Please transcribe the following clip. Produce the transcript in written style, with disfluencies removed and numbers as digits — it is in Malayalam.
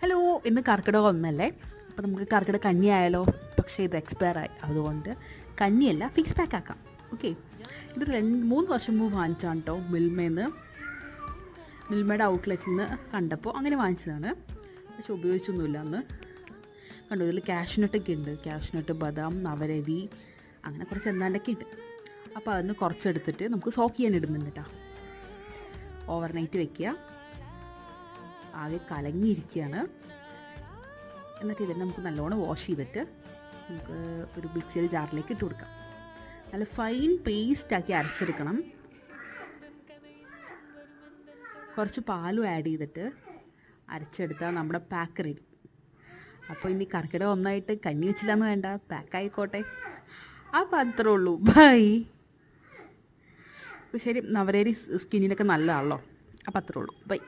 ഹലോ, ഇന്ന് കർക്കിടകം ഒന്നല്ലേ? അപ്പോൾ നമുക്ക് കർക്കിടക കഞ്ഞി ആയാലോ? പക്ഷേ ഇത് എക്സ്പയർ ആയി, അതുകൊണ്ട് കഞ്ഞിയല്ല, ഫിക്സ് പാക്ക് ആക്കാം. ഓക്കെ, ഇതൊരു 2-3 വർഷം മുമ്പ് വാങ്ങിച്ചാണ് കേട്ടോ. മിൽമയുടെ ഔട്ട്ലെറ്റിൽ നിന്ന് കണ്ടപ്പോൾ അങ്ങനെ വാങ്ങിച്ചതാണ്. പക്ഷെ ഉപയോഗിച്ചൊന്നുമില്ല അന്ന്. കണ്ടു, ഇതിൽ കാഷ്നട്ടൊക്കെ ഉണ്ട്. കാഷ്നട്ട്, ബദാം, നവരരി, അങ്ങനെ കുറച്ച് എന്താണ്ടൊക്കെ ഉണ്ട്. അപ്പോൾ അതിന് കുറച്ചെടുത്തിട്ട് നമുക്ക് സോക്ക് ചെയ്യാൻ ഇടുന്നുണ്ട് കേട്ടോ. ഓവർനൈറ്റ് വെക്കുക. ആകെ കലങ്ങിയിരിക്കുകയാണ്. എന്നിട്ട് ഇതിനെ നമുക്ക് നല്ലോണം വാഷ് ചെയ്തിട്ട് നമുക്ക് ഒരു മിക്സിയുടെ ജാറിലേക്ക് ഇട്ട് കൊടുക്കാം. നല്ല ഫൈൻ പേസ്റ്റാക്കി അരച്ചെടുക്കണം. കുറച്ച് പാലും ആഡ് ചെയ്തിട്ട് അരച്ചെടുത്താൽ നമ്മുടെ പാക്ക് റെഡി. അപ്പോൾ ഇനി കർക്കിടകം ഒന്നായിട്ട് കഞ്ഞി വെച്ചില്ലാന്ന് വേണ്ട, പാക്കായിക്കോട്ടെ. അപ്പോൾ അത്രേ ഉള്ളൂ. ബൈ. ശരി, നവരേരി സ്കിന്നിനൊക്കെ നല്ലതാണല്ലോ. അപ്പോൾ അത്രേ ഉള്ളൂ. ബൈ.